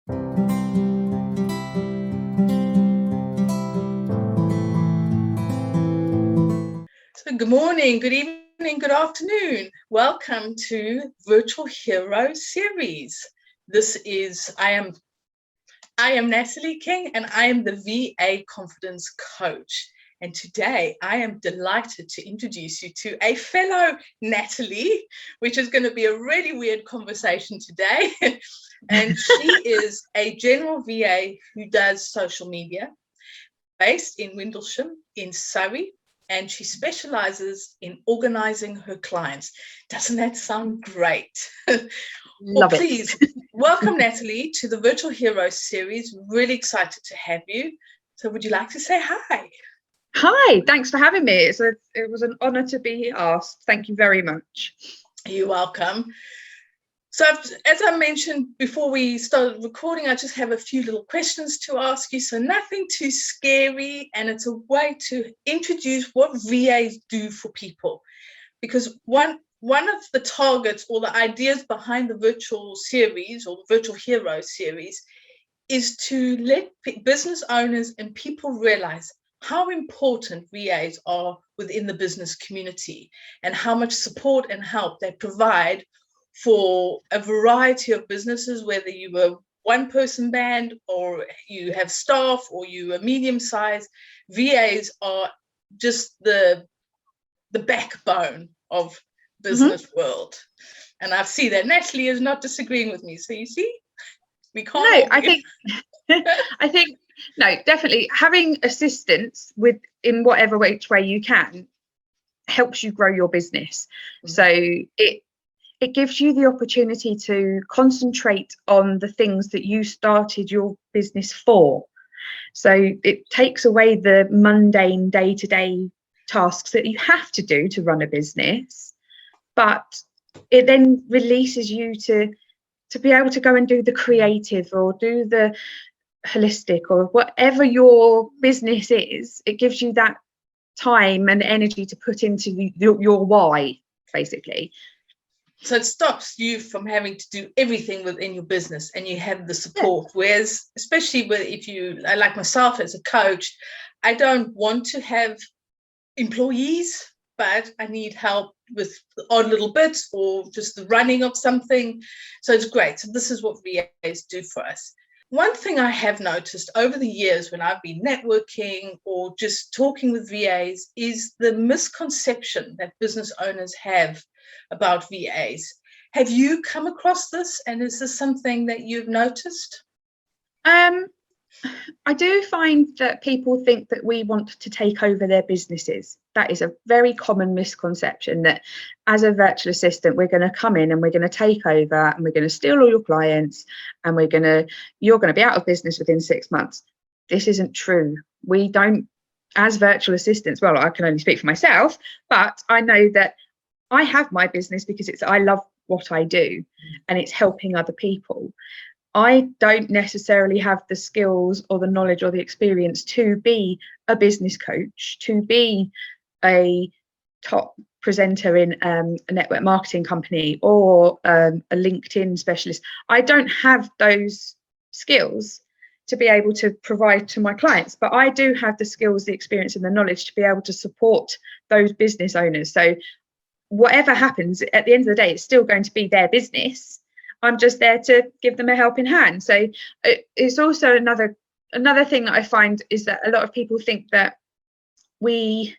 So good morning, good evening, good afternoon. Welcome to Virtual Hero Series. I am Natalie King, and I am the VA Confidence Coach. And today I am delighted to introduce you to a fellow Natalie, which is going to be a really weird conversation today. And she is a general VA who does social media based in Windlesham in Surrey. And she specializes in organizing her clients. Doesn't that sound great? Love it. Please welcome Natalie to the Virtual Hero Series. Really excited to have you. So would you like to say hi? Hi, thanks for having me. It was an honor to be asked. Thank you very much. You're welcome. So as I mentioned before we started recording, I just have a few little questions to ask you. So nothing too scary, and it's a way to introduce what VAs do for people. Because one of the targets or the ideas behind the virtual series or the Virtual Hero series is to let business owners and people realize how important VAs are within the business community and how much support and help they provide for a variety of businesses, whether you are one-person band or you have staff or you are medium-sized. VAs are just the backbone of business world. And I see that Natalie is not disagreeing with me. So you see, we can't. No, I think no, definitely having assistance in whatever which way you can helps you grow your business. So it gives you the opportunity to concentrate on the things that you started your business for. So it takes away the mundane day-to-day tasks that you have to do to run a business, but it then releases you to be able to go and do the creative or do the holistic or whatever your business is. It gives you that time and energy to put into your why, basically. So it stops you from having to do everything within your business, and you have the support. Whereas, especially if you, like myself as a coach, I don't want to have employees, but I need help with odd little bits or just the running of something. So it's great. So this is what VAs do for us. One thing I have noticed over the years when I've been networking or just talking with VAs is the misconception that business owners have about VAs. Have you come across this, and is this something that you've noticed? I do find that people think that we want to take over their businesses. That is a very common misconception, that as a virtual assistant, we're going to come in and we're going to take over and we're going to steal all your clients and you're going to be out of business within 6 months. This isn't true. We don't, as virtual assistants, well, I can only speak for myself, but I know that I have my business because I love what I do and it's helping other people. I don't necessarily have the skills or the knowledge or the experience to be a business coach, to be a top presenter in a network marketing company or a LinkedIn specialist. I don't have those skills to be able to provide to my clients, but I do have the skills, the experience and the knowledge to be able to support those business owners. So whatever happens, at the end of the day, it's still going to be their business. I'm just there to give them a helping hand. So it's also another thing that I find is that a lot of people think that we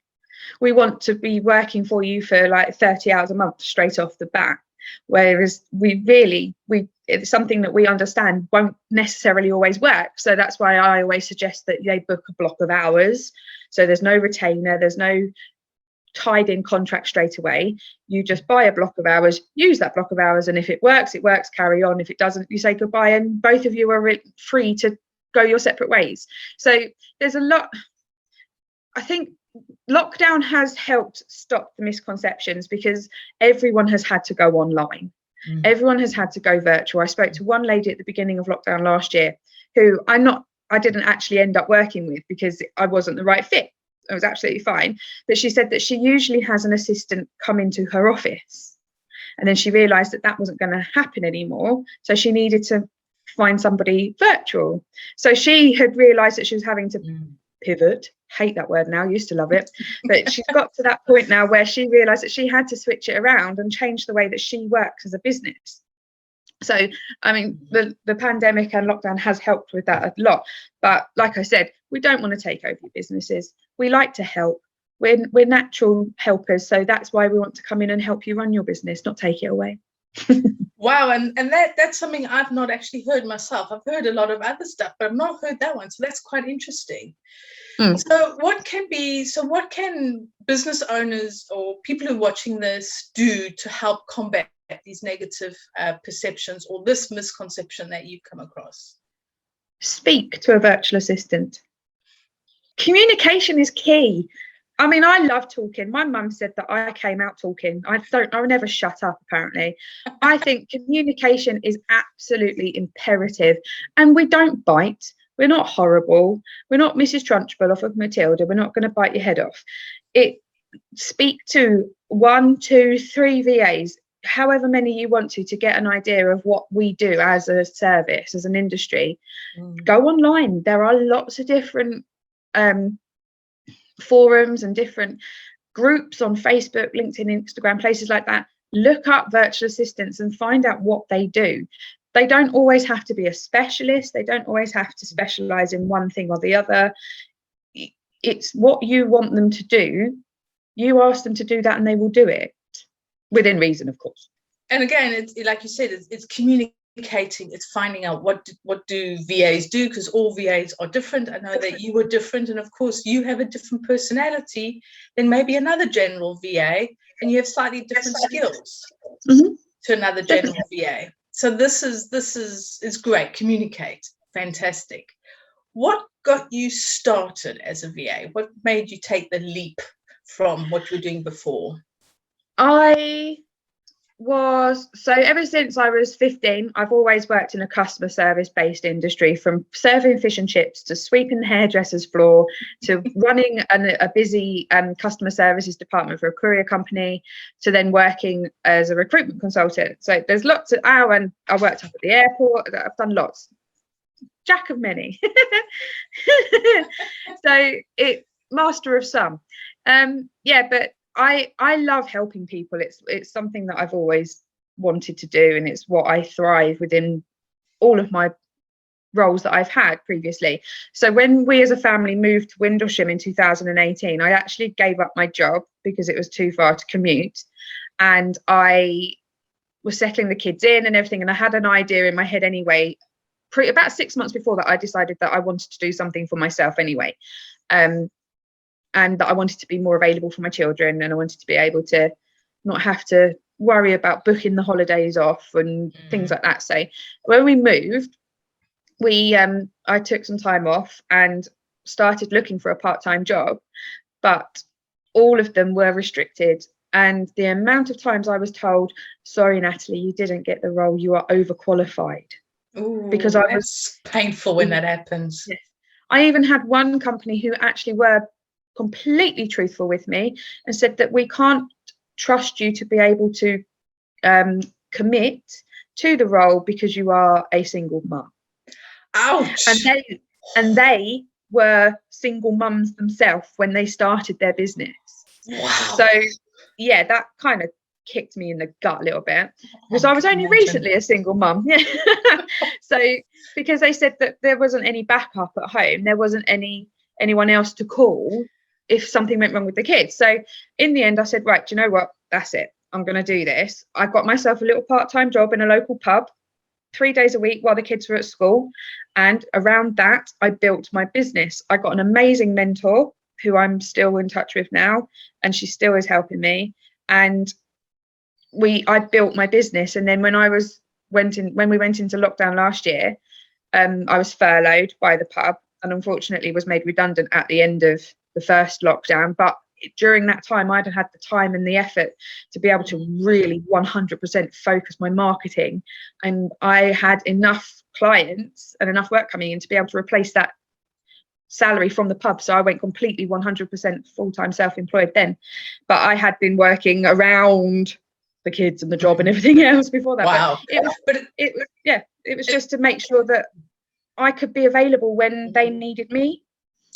want to be working for you for like 30 hours a month straight off the bat, whereas it's something that we understand won't necessarily always work. So that's why I always suggest that they book a block of hours. So there's no retainer, there's no tied in contract straight away. You just buy a block of hours, use that block of hours, and if it works, carry on. If it doesn't, you say goodbye, and both of you are free to go your separate ways. So there's a lot. I think lockdown has helped stop the misconceptions because everyone has had to go online. Everyone has had to go virtual. I spoke to one lady at the beginning of lockdown last year who I didn't actually end up working with because I wasn't the right fit. It was absolutely fine. But she said that she usually has an assistant come into her office. And then she realized that wasn't going to happen anymore. So she needed to find somebody virtual. So she had realized that she was having to pivot. Hate that word now, used to love it, but she's got to that point now where she realized that she had to switch it around and change the way that she works as a business. So I mean, the pandemic and lockdown has helped with that a lot, but like I said, we don't want to take over your businesses. We like to help. We're natural helpers, so that's why we want to come in and help you run your business, not take it away. Wow, and that's something I've not actually heard myself. I've heard a lot of other stuff, but I've not heard that one, so that's quite interesting. So what can business owners or people who are watching this do to help combat these negative perceptions or this misconception that you've come across? Speak to a virtual assistant. Communication is key. I mean, I love talking. My mum said that I came out talking. I never shut up, apparently. I think communication is absolutely imperative. And we don't bite. We're not horrible. We're not Mrs. Trunchbull off of Matilda. We're not going to bite your head off. Speak to 1, 2, 3 VAs, however many you want to get an idea of what we do as a service, as an industry. Go online. There are lots of different forums and different groups on Facebook, LinkedIn, Instagram, places like that. Look up virtual assistants and find out what they do. They don't always have to be a specialist. They don't always have to specialize in one thing or the other. It's what you want them to do. You ask them to do that and they will do it within reason, of course. And again, it's like you said, it's communicating. It's finding out what do VAs do, because all VAs are different. I know that you were different, and of course you have a different personality than maybe another general VA, and you have slightly different skills to another general VA. So this is great. Communicate. Fantastic. What got you started as a VA? What made you take the leap from what you were doing before? So ever since I was 15, I've always worked in a customer service based industry, from serving fish and chips to sweeping the hairdresser's floor to running a busy customer services department for a courier company, to then working as a recruitment consultant. So there's lots of and I worked up at the airport. I've done lots, jack of many. So master of some. But I love helping people. It's something that I've always wanted to do, and it's what I thrive within all of my roles that I've had previously. So when we as a family moved to Windlesham in 2018, I actually gave up my job because it was too far to commute, and I was settling the kids in and everything, and I had an idea in my head anyway. About 6 months before that, I decided that I wanted to do something for myself anyway. And that I wanted to be more available for my children, and I wanted to be able to not have to worry about booking the holidays off and things like that. So when we moved, I took some time off and started looking for a part-time job, but all of them were restricted. And the amount of times I was told, sorry, Natalie, you didn't get the role, you are overqualified. Ooh, because I was painful when that happens. Yes. I even had one company who actually were completely truthful with me and said that we can't trust you to be able to commit to the role because you are a single mum. Ouch. And they were single mums themselves when they started their business. Wow. So yeah, that kind of kicked me in the gut a little bit, because I was only recently a single mum. So because they said that there wasn't any backup at home, there wasn't anyone else to call if something went wrong with the kids. So in the end I said, right, do you know what, that's it, I'm going to do this. I got myself a little part-time job in a local pub 3 days a week while the kids were at school, and around that I built my business. I got an amazing mentor who I'm still in touch with now, and she still is helping me, and I built my business. And then when we went into lockdown last year, I was furloughed by the pub and unfortunately was made redundant at the end of the first lockdown. But during that time, I'd had the time and the effort to be able to really 100% focus my marketing, and I had enough clients and enough work coming in to be able to replace that salary from the pub. So I went completely 100% full-time self-employed then. But I had been working around the kids and the job and everything else before that. Wow. It was just to make sure that I could be available when they needed me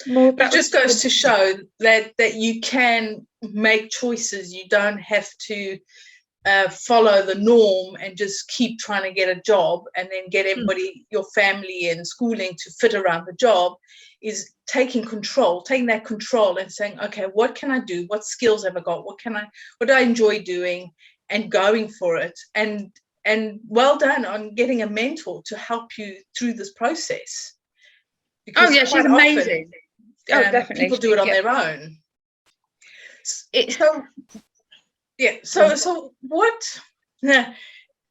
more. It just goes to show that you can make choices. You don't have to follow the norm and just keep trying to get a job and then get everybody, your family and schooling to fit around the job. Is taking that control and saying, okay, what can I do? What skills have I got? What do I enjoy doing? And going for it. And well done on getting a mentor to help you through this process. Because she's amazing. Definitely. People do it on their own. So what? I'm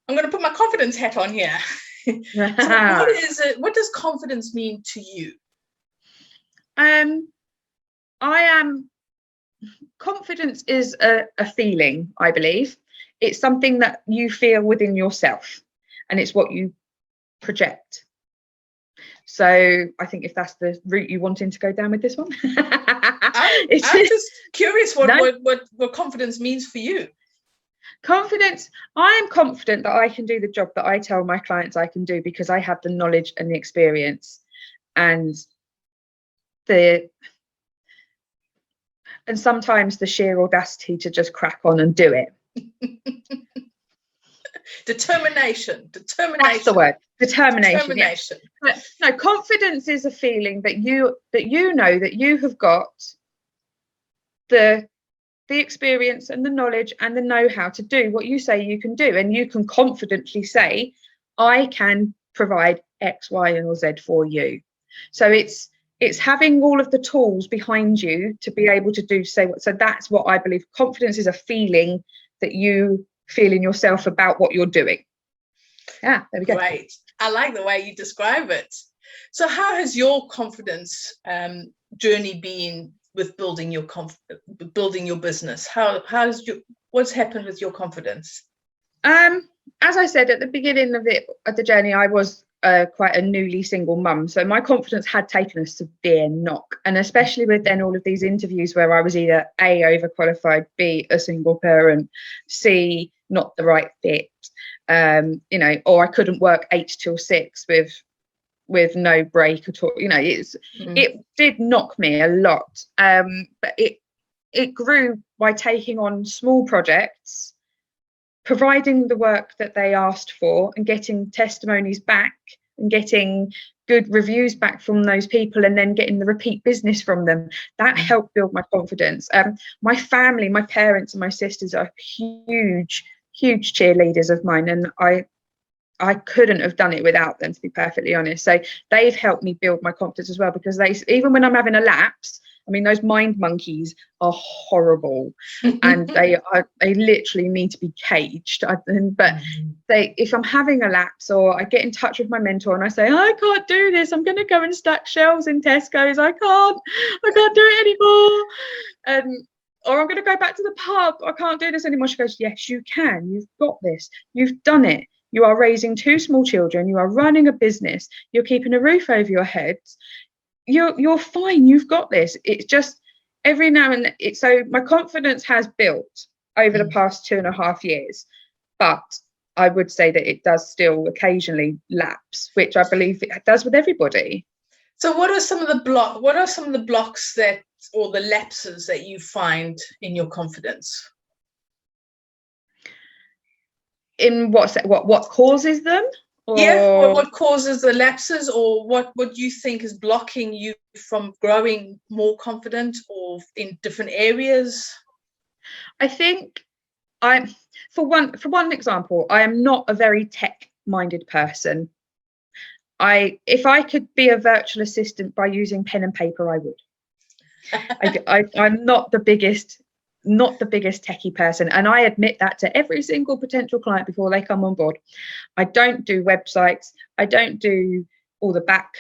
going to put my confidence hat on here. So what does confidence mean to you? Confidence is a feeling, I believe. It's something that you feel within yourself, and it's what you project. So I think if that's the route you wanting to go down with this one. I'm just curious what confidence means for you. Confidence, I am confident that I can do the job that I tell my clients I can do, because I have the knowledge and the experience and sometimes the sheer audacity to just crack on and do it. Determination. That's the word. Determination. Yes. But no, confidence is a feeling that you know that you have got the experience and the knowledge and the know-how to do what you say you can do, and you can confidently say, I can provide X, Y, and Z for you. So it's having all of the tools behind you to be able to do so. So that's what I believe. Confidence is a feeling that you feel in yourself about what you're doing. Yeah, there we go. Great. I like the way you describe it. So how has your confidence journey been with building your business? What's happened with your confidence? As I said at the beginning of the journey, I was quite a newly single mum, so my confidence had taken a severe knock, and especially with then all of these interviews where I was either A, overqualified, B, a single parent, C, not the right fit, or I couldn't work 8 till 6 with no break at all. It did knock me a lot, but it grew by taking on small projects, providing the work that they asked for, and getting testimonies back and getting good reviews back from those people, and then getting the repeat business from them. That helped build my confidence. My family, my parents and my sisters are huge cheerleaders of mine, and I couldn't have done it without them, to be perfectly honest. So they've helped me build my confidence as well, because even when I'm having a lapse, I mean, those mind monkeys are horrible, and they literally need to be caged. If I'm having a lapse, or I get in touch with my mentor and I say, I can't do this, I'm going to go and stack shelves in Tesco's, I can't do it anymore. Or I'm going to go back to the pub, I can't do this anymore. She goes, yes, you can. You've got this. You've done it. You are raising 2 small children. You are running a business. You're keeping a roof over your heads. You're fine. You've got this. It's just every now and then. So my confidence has built over the past 2.5 years, but I would say that it does still occasionally lapse, which I believe it does with everybody. So what are some of the blocks or the lapses that you find in your confidence? In what causes them? Or what causes the lapses, or what do you think is blocking you from growing more confident, or in different areas? I think for one example, I am not a very tech-minded person. If I could be a virtual assistant by using pen and paper, I would. I'm not the biggest techie person, and I admit that to every single potential client before they come on board. I don't do websites, I don't do all the back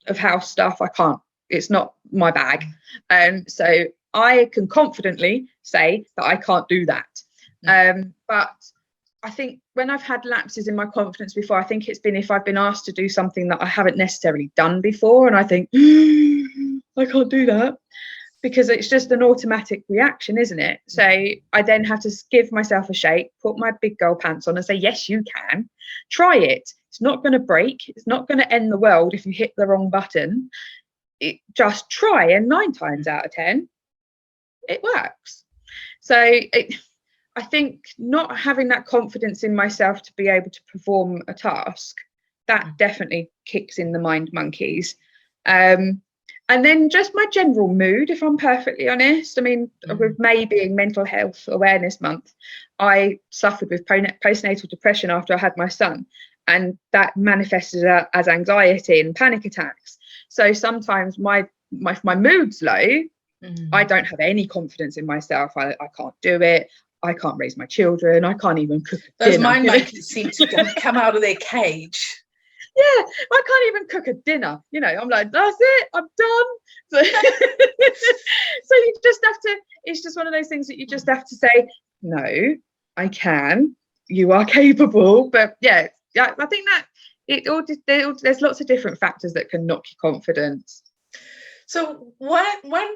of house stuff. I can't, it's not my bag, and so I can confidently say that I can't do that. But I think when I've had lapses in my confidence before, I think it's been if I've been asked to do something that I haven't necessarily done before, and I think I can't do that. because it's just an automatic reaction, isn't it? So I then have to give myself a shake, put my big girl pants on and say, yes, you can. Try it. It's not going to break. It's not going to end the world if you hit the wrong button. Just try, and 9 times out of 10, it works. So I think not having that confidence in myself to be able to perform a task, that definitely kicks in the mind monkeys. And then just my general mood, if I'm perfectly honest. I mean, with May being Mental Health Awareness Month, I suffered with postnatal depression after I had my son, and that manifested as anxiety and panic attacks. So sometimes my mood's low. I don't have any confidence in myself. I can't do it. I can't raise my children. I can't even cook a dinner. Those mind monkeys seem to come out of their cage. Yeah, I can't even cook a dinner. You know, I'm like, that's it, I'm done. So, so you just have to, it's just one of those things that you just have to say, no, I can, you are capable. But yeah, I think that there's lots of different factors that can knock your confidence. So one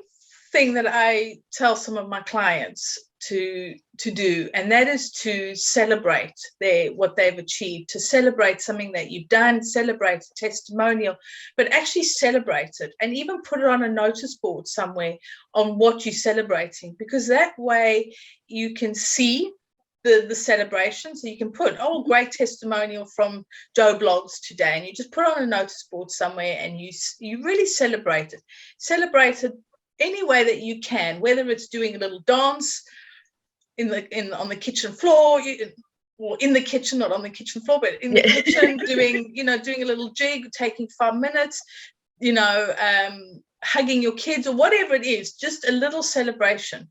thing that I tell some of my clients to do, and that is to celebrate what they've achieved, to celebrate something that you've done, celebrate a testimonial, but actually celebrate it, and even put it on a notice board somewhere on what you're celebrating, because that way you can see the celebration. So you can put, oh, great testimonial from Joe Blogs today, and you just put it on a notice board somewhere, and you really celebrate it any way that you can, whether it's doing a little dance on the kitchen floor, or in the kitchen, not on the kitchen floor, but in the kitchen, doing a little jig, taking 5 minutes, hugging your kids or whatever it is, just a little celebration.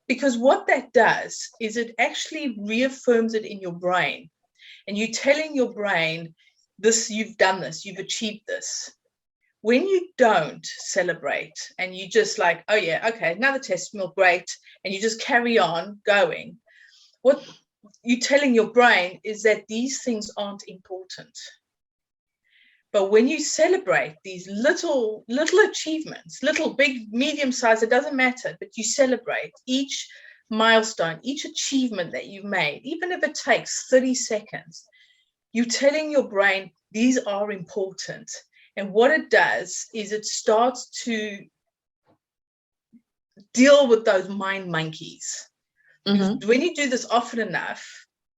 Because what that does is it actually reaffirms it in your brain, and you're telling your brain, this, you've done this, you've achieved this. When you don't celebrate and you just like, oh yeah, okay, another testimonial, great, and you just carry on going, what you're telling your brain is that these things aren't important. But when you celebrate these little achievements, little, big, medium size, it doesn't matter, but you celebrate each milestone, each achievement that you've made, even if it takes 30 seconds, you're telling your brain these are important. And what it does is it starts to deal with those mind monkeys. Because when you do this often enough,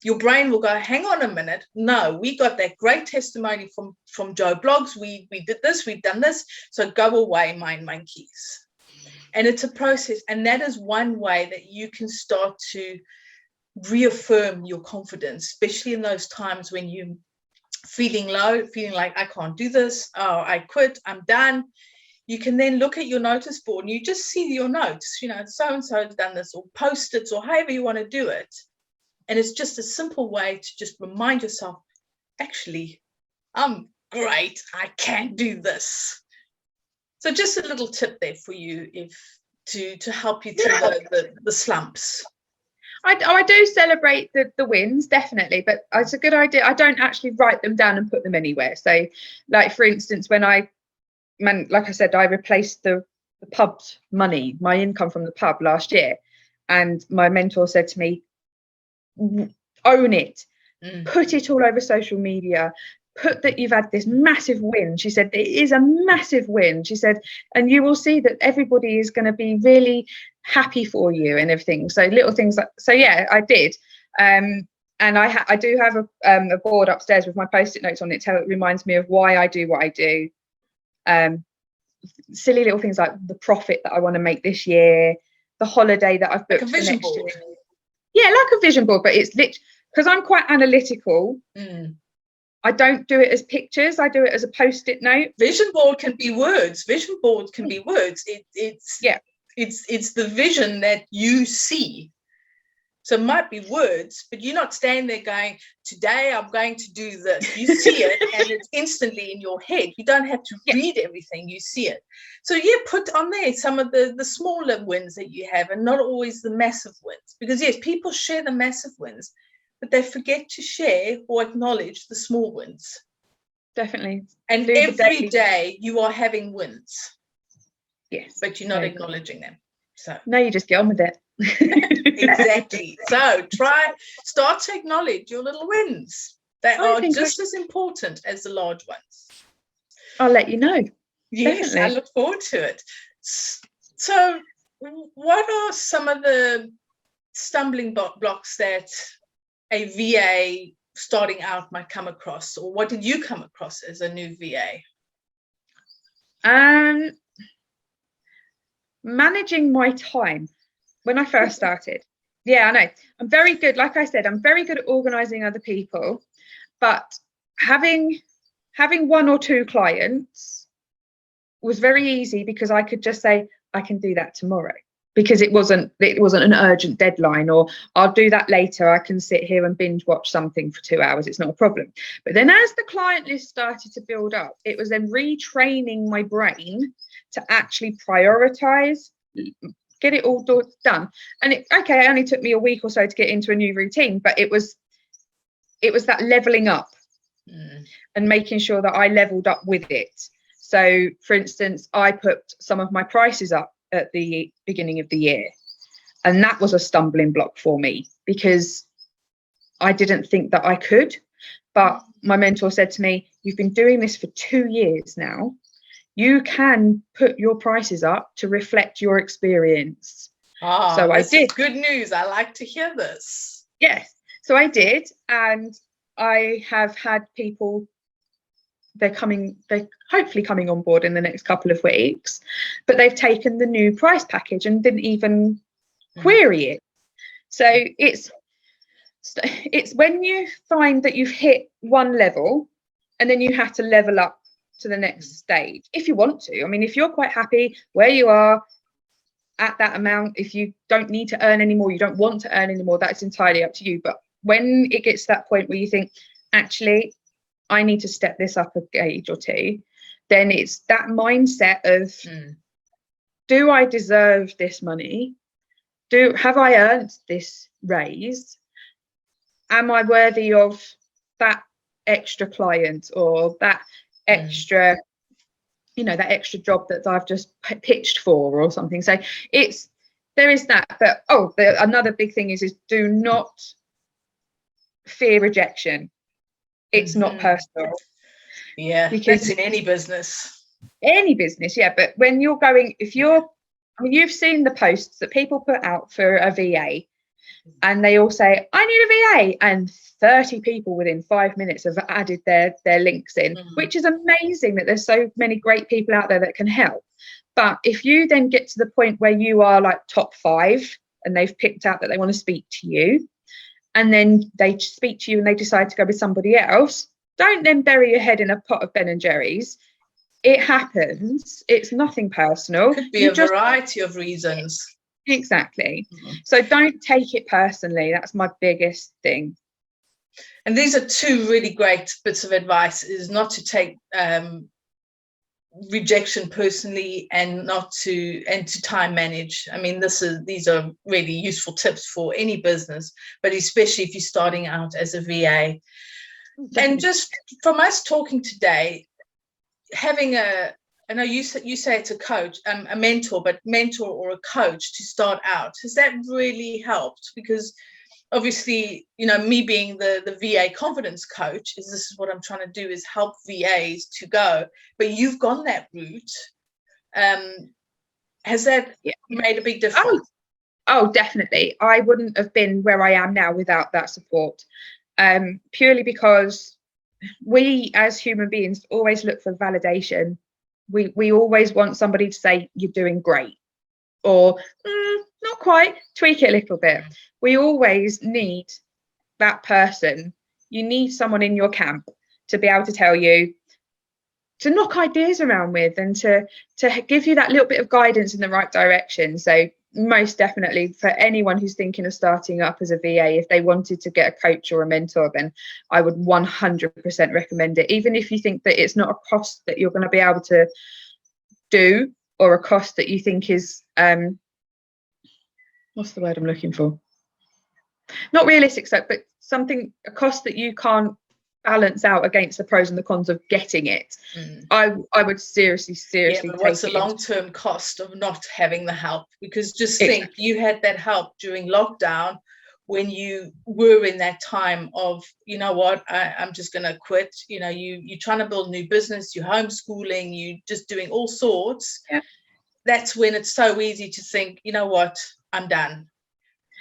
your brain will go, hang on a minute. No, we got that great testimony from Joe Blogs. We did this, we've done this. So go away, mind monkeys. And it's a process. And that is one way that you can start to reaffirm your confidence, especially in those times when you're feeling low, feeling like I can't do this. Oh, I quit, I'm done. You can then look at your notice board and you just see your notes, so-and-so has done this, or Post-its, or however you want to do it. And it's just a simple way to just remind yourself, actually, I'm great. I can do this. So just a little tip there for you to help you through the slumps. I do celebrate the wins, definitely, but it's a good idea. I don't actually write them down and put them anywhere. So, like, for instance, like I said, I replaced the pub's money, my income from the pub last year. And my mentor said to me, own it, put it all over social media, put that you've had this massive win. She said, it is a massive win. She said, and you will see that everybody is going to be really happy for you and everything. So little things like, so yeah, I did. And I do have a board upstairs with my Post-it notes on it. It reminds me of why I do what I do. Silly little things like the profit that I want to make this year, the holiday that I've booked for next year. Yeah, like a vision board, but it's because I'm quite analytical. I don't do it as pictures. I do it as a Post-it note. Vision board can be words. Vision board can be words. It's the vision that you see. So it might be words, but you're not standing there going, today I'm going to do this. You see it and it's instantly in your head. You don't have to read everything, you see it. So put on there some of the smaller wins that you have, and not always the massive wins. Because yes, people share the massive wins, but they forget to share or acknowledge the small wins. Definitely. And every day you are having wins. Yes. But you're not acknowledging them. So no, you just get on with it. exactly. So start to acknowledge your little wins. They are just as important as the large ones. I'll let you know. Yes, definitely. I look forward to it. So what are some of the stumbling blocks that a VA starting out might come across, or what did you come across as a new VA? Managing my time when I first started. Yeah, I know. I'm very good. Like I said, I'm very good at organizing other people, but having one or two clients was very easy because I could just say, I can do that tomorrow, because it wasn't an urgent deadline, or I'll do that later. I can sit here and binge watch something for 2 hours. It's not a problem. But then as the client list started to build up, it was then retraining my brain to actually prioritize, get it all done. And it only took me a week or so to get into a new routine, but it was that leveling up and making sure that I leveled up with it. So for instance, I put some of my prices up at the beginning of the year, and that was a stumbling block for me because I didn't think that I could. But my mentor said to me, you've been doing this for 2 years now. You can put your prices up to reflect your experience. So I did. Good news. I like to hear this. Yes. So I did. And I have had people, they're hopefully coming on board in the next couple of weeks, but they've taken the new price package and didn't even query it. So it's when you find that you've hit one level and then you have to level up to the next stage if you want to. I mean, if you're quite happy where you are at that amount, if you don't need to earn anymore, you don't want to earn anymore, that's entirely up to you. But when it gets to that point where you think, actually, I need to step this up a gauge or two, then it's that mindset of, do I deserve this money? Have I earned this raise? Am I worthy of that extra client or that extra, that extra job that I've just pitched for or something? So there is that. But another big thing is do not fear rejection. It's not personal. Yeah, because that's in any business. Yeah. But when you're you've seen the posts that people put out for a VA, and they all say, I need a VA, and 30 people within 5 minutes have added their links in, which is amazing that there's so many great people out there that can help. But if you then get to the point where you are like top 5 and they've picked out that they want to speak to you, and then they speak to you and they decide to go with somebody else, don't then bury your head in a pot of Ben and Jerry's. It happens. It's nothing personal. It could be a variety of reasons. Exactly. So don't take it personally. That's my biggest thing. And these are 2 really great bits of advice: is not to take rejection personally, and to time manage. I mean, these are really useful tips for any business, but especially if you're starting out as a VA. And just from us talking today, having I know you say it's a coach, a mentor or a coach to start out, has that really helped? Because obviously, me being the VA confidence coach, this is what I'm trying to do, is help VAs to go. But you've gone that route. Has that made a big difference? Oh, definitely. I wouldn't have been where I am now without that support. Purely because we as human beings always look for validation. We always want somebody to say you're doing great, or not quite, tweak it a little bit. We always need that person. You need someone in your camp to be able to tell you, to knock ideas around with, and to give you that little bit of guidance in the right direction. So most definitely, for anyone who's thinking of starting up as a VA, if they wanted to get a coach or a mentor, then I would 100% recommend it. Even if you think that it's not a cost that you're going to be able to do, or a cost that you think is what's the word I'm looking for? Not realistic, so, but a cost that you can't balance out against the pros and the cons of getting it. I would seriously but what's the long-term cost of not having the help? Because just think, you had that help during lockdown when you were in that time of, you know what, I'm just going to quit. You know, you're trying to build a new business, you're homeschooling, you just doing all sorts. That's when it's so easy to think, you know what, I'm done.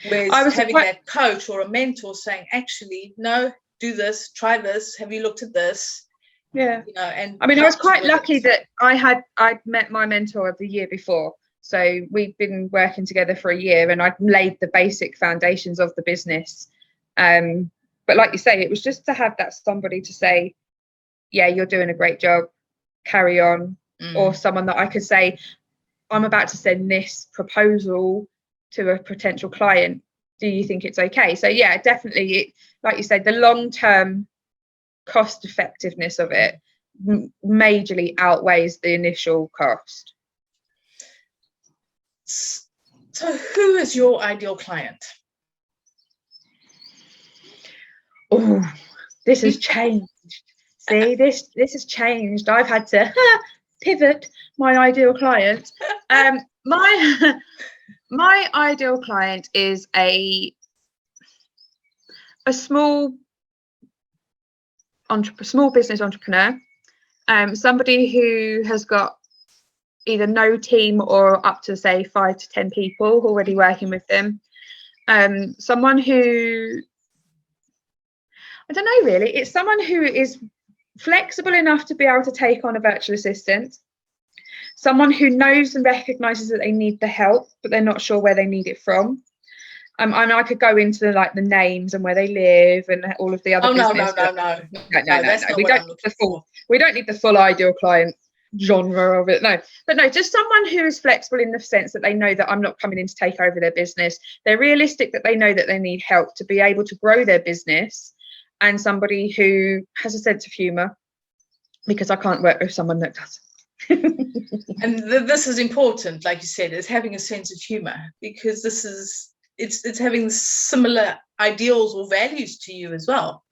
Whereas having that coach or a mentor saying, actually, no, do this, try this, have you looked at this? Yeah. You know, and I mean, I was quite lucky that I'd met my mentor of the year before. So we've been working together for a year, and I'd laid the basic foundations of the business. But like you say, it was just to have that somebody to say, yeah, you're doing a great job, carry on. Or someone that I could say, I'm about to send this proposal to a potential client. Do you think it's okay? So yeah, definitely, like you said, the long-term cost effectiveness of it majorly outweighs the initial cost. So who is your ideal client? Oh, this has changed. See, this has changed. I've had to pivot my ideal client. My ideal client is a small business entrepreneur, somebody who has got either no team or up to say 5 to 10 people already working with them. Someone who, I don't know really, it's someone who is flexible enough to be able to take on a virtual assistant, someone who knows and recognises that they need the help, but they're not sure where they need it from. And I could go into the names and where they live and all of the other business. No. We don't need the full ideal client genre of it. No, but no, just someone who is flexible in the sense that they know that I'm not coming in to take over their business. They're realistic that they know that they need help to be able to grow their business, and somebody who has a sense of humour, because I can't work with someone that does. And this is important, like you said, is having a sense of humour, because this is it's having similar ideals or values to you as well.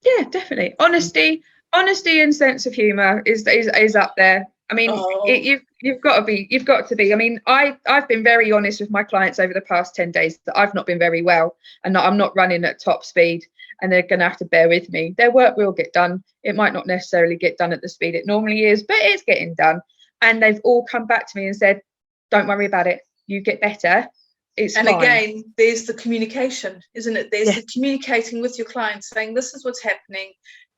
Yeah, definitely. Honesty and sense of humour is up there. I mean, you've got to be. I mean, I've been very honest with my clients over the past 10 days that I've not been very well and that I'm not running at top speed, and they're going to have to bear with me. Their work will get done. It might not necessarily get done at the speed it normally is, but it's getting done. And they've all come back to me and said, don't worry about it. You get better. It's fine. Again, there's the communication, isn't it? There's the communicating with your clients, saying, this is what's happening.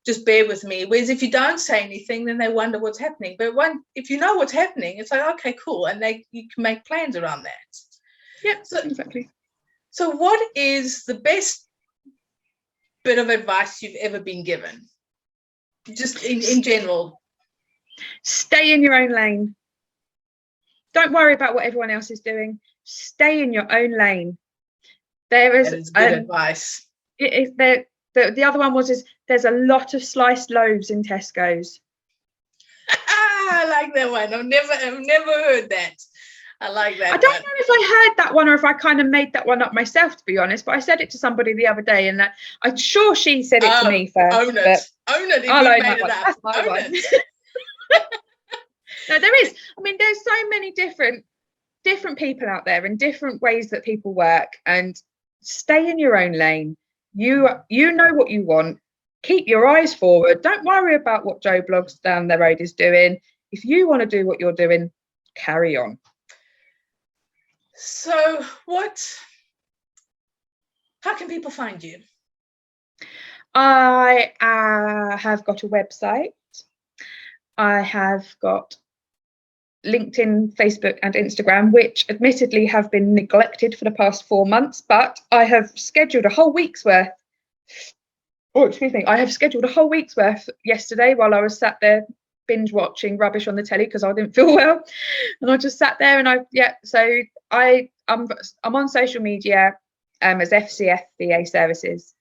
Just bear with me. Whereas if you don't say anything, then they wonder what's happening. But if you know what's happening, it's like, okay, cool. And you can make plans around that. Yeah, so, exactly. So what is the best bit of advice you've ever been given? Just in general. Stay in your own lane. Don't worry about what everyone else is doing. Stay in your own lane. That is good advice. The other one was there's a lot of sliced loaves in Tesco's. I like that one. I've never heard that. I like that. I don't know if I heard that one or if I kind of made that one up myself, to be honest, but I said it to somebody the other day, and I'm sure she said it to me first. Own it. Own it if you made it up. Own it. No, there is. I mean, there's so many different people out there and different ways that people work, and stay in your own lane. You know what you want. Keep your eyes forward. Don't worry about what Joe Bloggs down the road is doing. If you want to do what you're doing, carry on. So how can people find you? I have got a website. I have got LinkedIn, Facebook and Instagram, which admittedly have been neglected for the past 4 months, but I have scheduled a whole week's worth. Oh, excuse me. I have scheduled a whole week's worth yesterday while I was sat there binge watching rubbish on the telly because I didn't feel well, and I just sat there and so I'm on social media as FCF VA Services,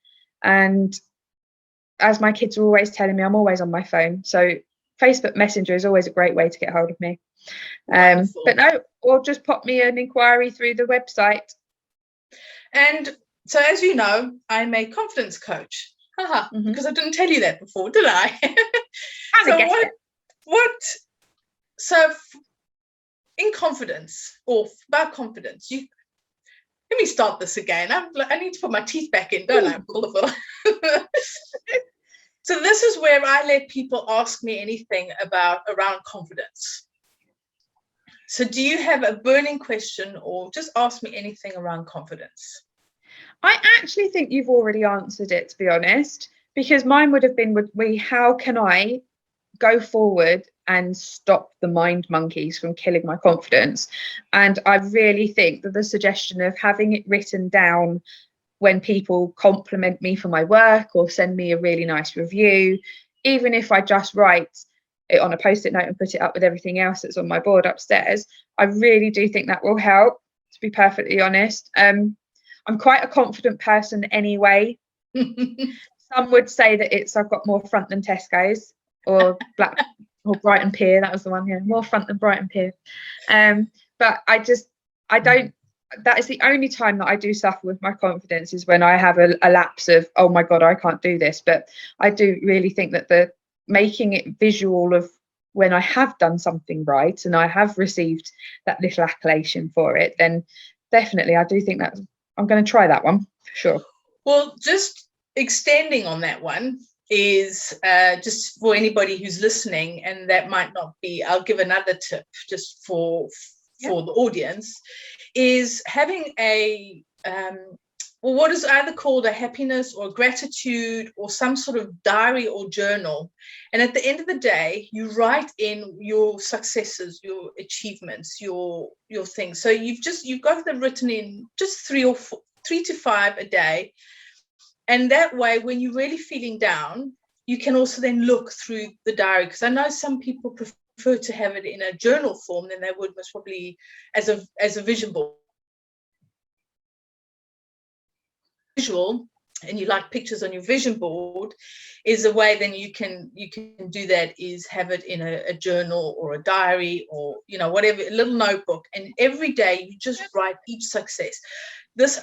and as my kids are always telling me, I'm always on my phone, so Facebook Messenger is always a great way to get hold of me. But no, or just pop me an inquiry through the website. And so, as you know, I'm a confidence coach. Haha, because I didn't tell you that before, did I? So in confidence, or about confidence, let me start this again. I need to put my teeth back in, don't I? So this is where I let people ask me anything around confidence. So do you have a burning question, or just ask me anything around confidence? I actually think you've already answered it, to be honest, because mine would have been, how can I go forward and stop the mind monkeys from killing my confidence? And I really think that the suggestion of having it written down when people compliment me for my work or send me a really nice review, even if I just write it on a post-it note and put it up with everything else that's on my board upstairs, I really do think that will help, to be perfectly honest. I'm quite a confident person anyway. Some would say that I've got more front than Tesco's, or Brighton Pier. That was the one here. More front than Brighton Pier. But I don't. That is the only time that I do suffer with my confidence, is when I have a lapse of, oh my God, I can't do this. But I do really think that the making it visual of when I have done something right and I have received that little accolation for it, then definitely I do think that I'm going to try that one for sure. Well, just extending on that one is just for anybody who's listening, and that might not be, I'll give another tip just for the audience, is having a what is either called a happiness or gratitude or some sort of diary or journal. And at the end of the day, you write in your successes, your achievements, your things. So you've got them written in just 3 to 5 a day. And that way, when you're really feeling down, you can also then look through the diary. Because I know some people prefer to have it in a journal form than they would most probably as a vision board. Visual, and you like pictures on your vision board, is a way then you can do that, is have it in a journal or a diary, or whatever, a little notebook, and every day you just write each success.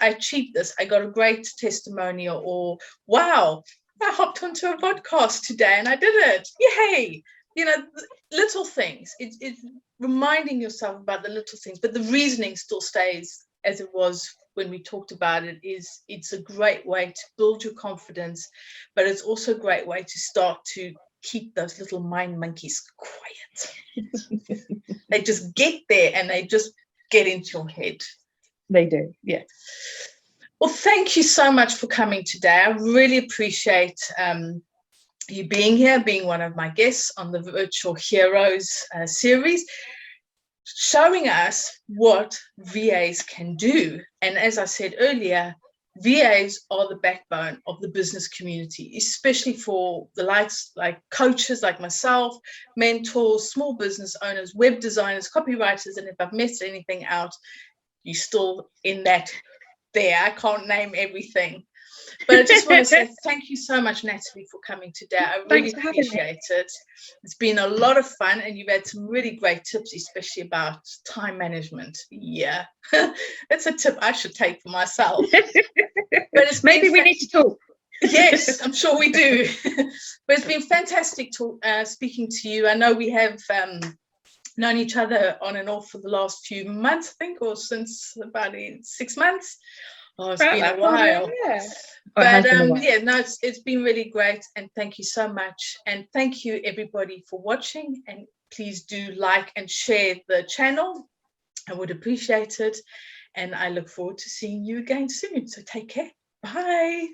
I achieved this, I got a great testimonial, or wow, I hopped onto a podcast today and I did it, yay. Little things. It's reminding yourself about the little things, but the reasoning still stays as it was when we talked about it. It's a great way to build your confidence, but it's also a great way to start to keep those little mind monkeys quiet. They just get there and they just get into your head. They do, yeah. Well, thank you so much for coming today. I really appreciate you being here, being one of my guests on the Virtual Heroes series, showing us what VAs can do. And as I said earlier, VAs are the backbone of the business community, especially for the likes like coaches like myself, mentors, small business owners, web designers, copywriters, and if I've missed anything out, you're still in that there. I can't name everything. But I just want to say thank you so much, Natalie, for coming today. I really appreciate it. It's been a lot of fun, and you've had some really great tips, especially about time management. Yeah, that's a tip I should take for myself. But maybe we need to talk. Yes, I'm sure we do. But it's been fantastic speaking to you. I know we have known each other on and off for the last few months, I think, or since about 6 months. Oh, it's been a while. Yeah. But it's been really great, and thank you so much. And thank you everybody for watching, and please do like and share the channel. I would appreciate it, and I look forward to seeing you again soon. So take care. Bye.